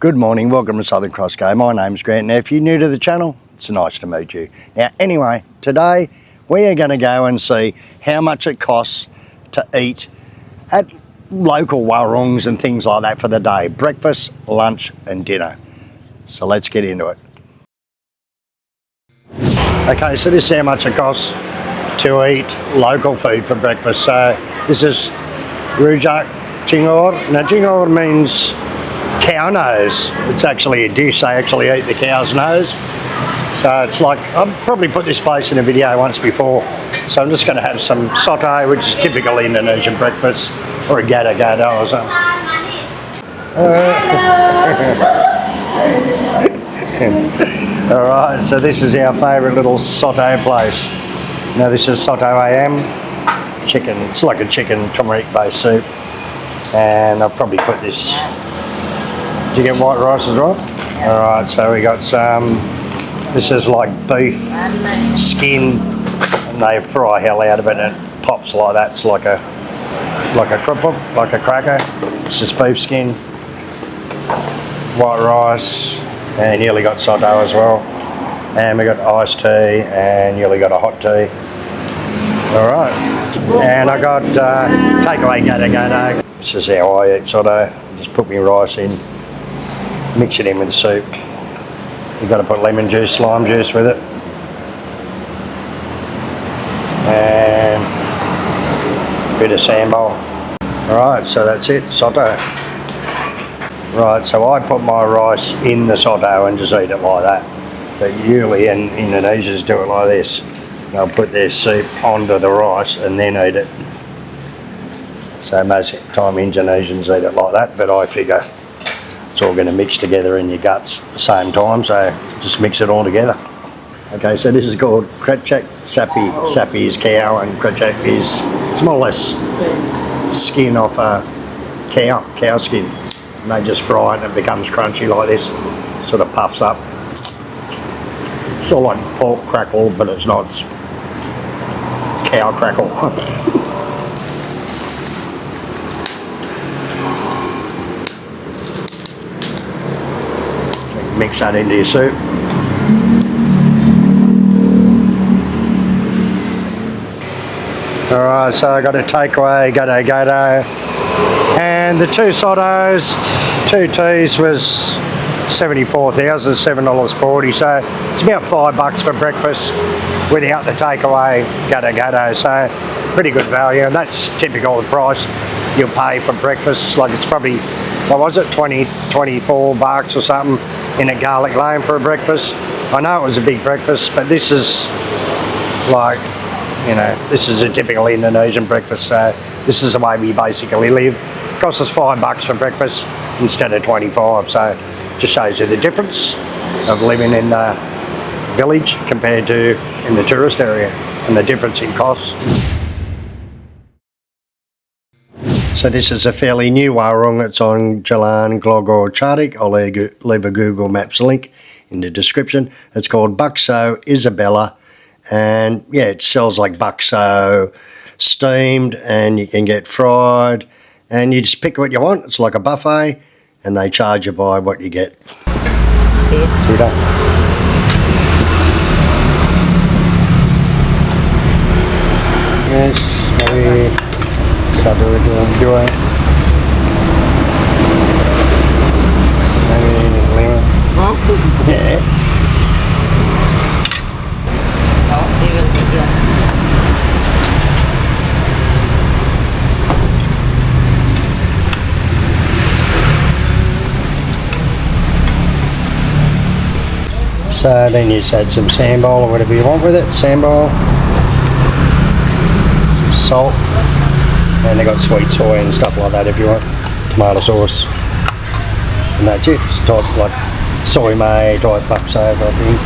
Good morning, welcome to SouthernCrossGO. My name's Grant, and if you're new to the channel, it's nice to meet you. Now, anyway, today we are going to go and see how much it costs to eat at local warungs and things like that for the day. Breakfast, lunch and dinner. So let's get into it. Okay, so this is how much it costs to eat local food for breakfast. So this is Rujak Cingur. Now Cingur means cow nose. It's actually a dish, they actually eat the cow's nose. So it's like, I've probably put this place in a video once before. So I'm just going to have some sauté, which is typical Indonesian breakfast, or a gede or something. Alright, so this is our favourite little sauté place. Now this is sauté ayam, chicken, it's like a chicken turmeric based soup. And I'll probably put this. Did you get white rice as well? Alright, so we got some, this is like beef skin, and they fry hell out of it and it pops like that. It's like a crumple, like a cracker. It's just beef skin, white rice, and nearly got sauté as well. And we got iced tea and nearly got a hot tea. Alright, and I got takeaway gede. This is how I eat sauté. Just put my rice in, mix it in with the soup. You've got to put lemon juice, lime juice with it. And a bit of sambal. Alright, so that's it, sauté. Right, so I put my rice in the sauté and just eat it like that. But usually Indonesians do it like this. They'll put their soup onto the rice and then eat it. So most of the time Indonesians eat it like that, but I figure it's all going to mix together in your guts at the same time, so just mix it all together. Okay, so this is called krecek sapi. Sapi is cow and krecek is, it's more or less skin off a cow skin. And they just fry it and it becomes crunchy like this, sort of puffs up. It's all like pork crackle, but it's not, it's cow crackle. Mix that into your soup. Alright, so I got a takeaway, gede, and the two sautés, 2 teas was 74,000, $7.40, so it's about $5 for breakfast without the takeaway gede, so pretty good value, and that's typical the price you'll pay for breakfast. Like it's probably, what was it, 24 bucks or something in a garlic lane for a breakfast. I know it was a big breakfast, but this is like, you know, this is a typical Indonesian breakfast, so this is the way we basically live. It costs us $5 for breakfast instead of 25, so just shows you the difference of living in the village compared to in the tourist area and the difference in costs. So this is a fairly new warung. It's on SouthernCrossGO T-Shirts. I'll leave a Google Maps link in the description. It's called Bakso Isabella, and yeah, it sells like bakso steamed, and you can get fried, and you just pick what you want. It's like a buffet, and they charge you by what you get. Sudah. Yes, maybe. Satu, dua, lima. Yeah. So then you just add some sambal or whatever you want with it. Sambal, some salt. And they got sweet soy and stuff like that if you want, tomato sauce, and that's it. It's type like soy may type bakso type thing.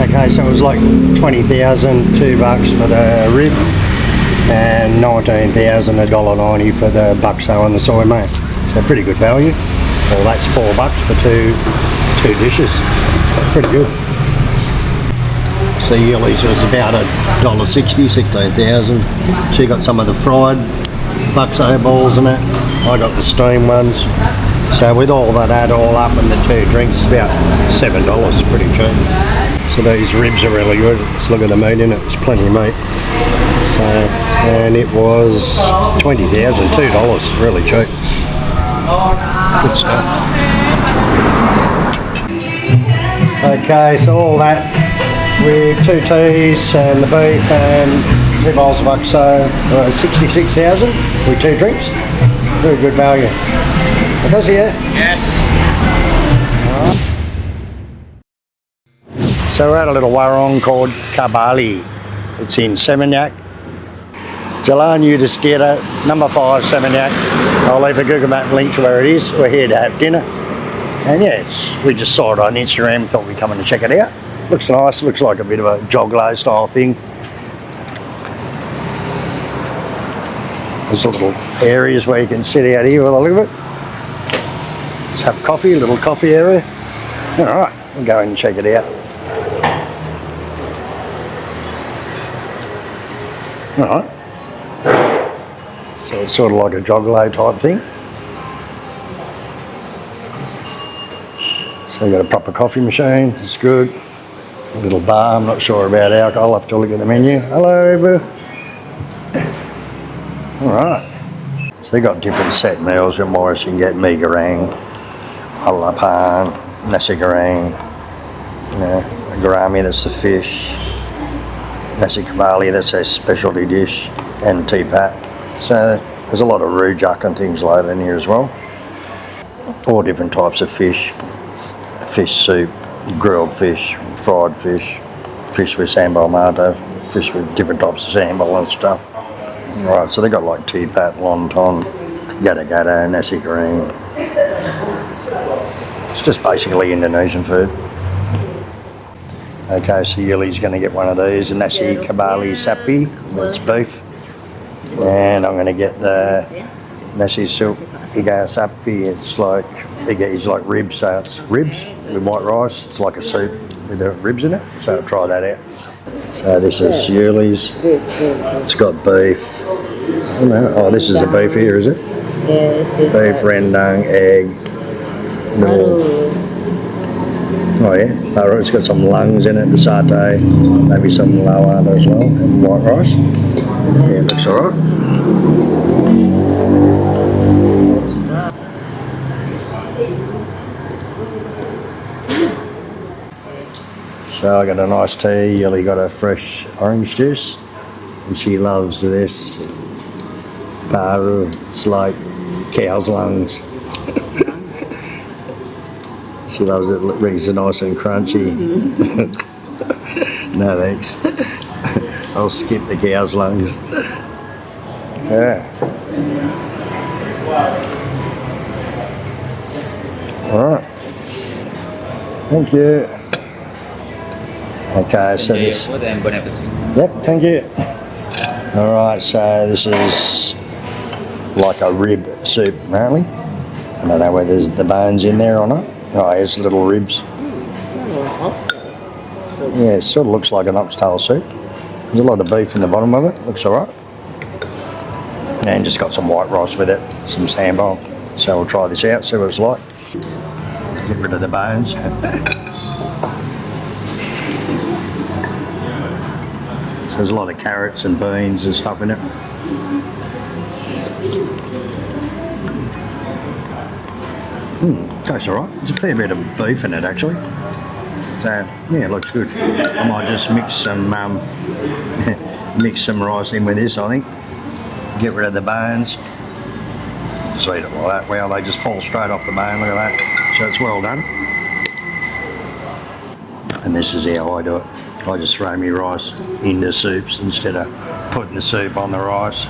Okay, so it was like 20,000, $2 for the rib, and 19,000, $1.90 for the bakso and the soy may. So pretty good value. Well, that's $4 for two dishes. That's pretty good. So Yellies was about $1.60, 16,000. So you got some of the fried bakso balls and that. I got the steam ones. So with all that all up and the 2 drinks, it's about $7, pretty cheap. So these ribs are really good. Let's look at the meat in it. It's plenty of meat. So, and it was $20,000, $2, really cheap. Good stuff. Okay, so all that with 2 teas and the beef and 2 bowls of bakso, 66,000 with 2 drinks. Very good value. Okay, see ya? Yes. So we're at a little warung called Kabali. It's in Seminyak. Jalan Yudhishthira, number 5, Seminyak. I'll leave a Google Map link to where it is. We're here to have dinner. And yes, we just saw it on Instagram, thought we'd come in and check it out. Looks nice, looks like a bit of a joglo style thing. There's little areas where you can sit out here with a look at it. Just have coffee, a little coffee area. Alright, we'll go in and check it out. Alright. So it's sort of like a joglo type thing. So you've got a proper coffee machine, it's good. A little bar, I'm not sure about alcohol, I'll have to look at the menu. Hello, boo. Alright. So they've got different set meals in Morris. You can get mee goreng, alapan, nasi goreng, gourami, that's the fish, nasi kabali, that's a specialty dish, and teapat. So there's a lot of rujak and things like that in here as well. All different types of fish. Fish soup, grilled fish, fried fish, fish with sambal mato, fish with different types of sambal and stuff. Right, so they got like teapat, wonton, gada, nasi goreng. It's just basically Indonesian food. Okay, so Yuli's going to get one of these, nasi kabali sapi, that's beef. And I'm going to get the nasi soup iga sapi, it's like ribs, so it's ribs with white rice, it's like a soup with the ribs in it, so I'll try that out. So this is Yuli's, it's got beef, oh this is the beef here, is it? Yes. Beef, rendang, egg, oh yeah, it's got some lungs in it, the satay, maybe some lawar as well, and white rice. Yeah, it looks alright. So I got a nice tea, Yuli got a fresh orange juice, and she loves this paru, it's like cow's lungs. She loves it, it brings it nice and crunchy. No thanks, I'll skip the cow's lungs. Yeah. Alright, thank you. Okay, so this. Yep, thank you. Alright, so this is like a rib soup apparently. I don't know whether there's the bones in there or not. Oh, here's little ribs. Yeah, it sort of looks like an oxtail soup. There's a lot of beef in the bottom of it, looks alright. And just got some white rice with it, some sambal. So we'll try this out, see what it's like. Get rid of the bones. So there's a lot of carrots and beans and stuff in it. Tastes alright. There's a fair bit of beef in it actually. So yeah, it looks good. I might just mix some rice in with this, I think. Get rid of the bones. Just eat it like that. Well, they just fall straight off the bone, look at that. So it's well done. And this is how I do it. I just throw my rice into soups instead of putting the soup on the rice.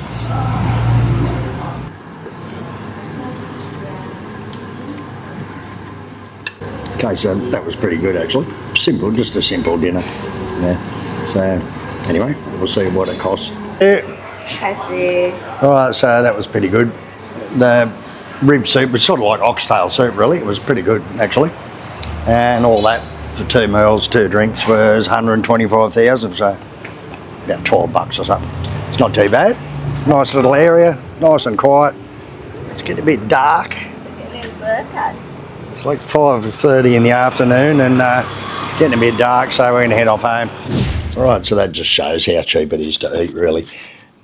Okay, so that was pretty good actually. Simple, just a simple dinner. Yeah. So anyway, we'll see what it costs. Yeah. Alright, so that was pretty good. The rib soup was sort of like oxtail soup really. It was pretty good actually. And all that for 2 meals, 2 drinks was 125,000, so about $12 or something. It's not too bad. Nice little area, nice and quiet. It's getting a bit dark. It's like 5:30 in the afternoon and getting a bit dark, so we're going to head off home. Alright, so that just shows how cheap it is to eat, really.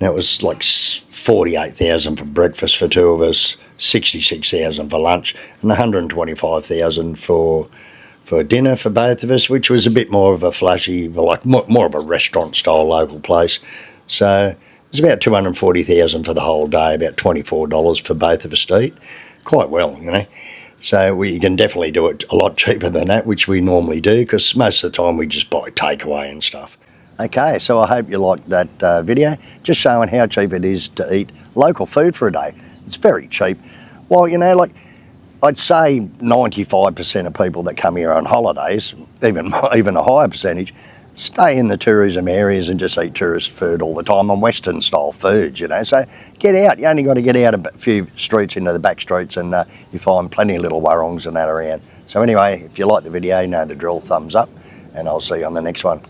Now, it was like 48,000 for breakfast for two of us, 66,000 for lunch, and 125,000 for dinner for both of us, which was a bit more of a flashy, like more of a restaurant-style local place. So it was about 240,000 for the whole day, about $24 for both of us to eat. Quite well, you know. So you can definitely do it a lot cheaper than that, which we normally do, because most of the time we just buy takeaway and stuff. Okay, so I hope you liked that video, just showing how cheap it is to eat local food for a day. It's very cheap. Well, you know, like, I'd say 95% of people that come here on holidays, even a higher percentage, stay in the tourism areas and just eat tourist food all the time on Western style foods, you know. So get out, you only got to get out a few streets into the back streets and you find plenty of little warungs and that around. So anyway, if you like the video, you know the drill, thumbs up, and I'll see you on the next one.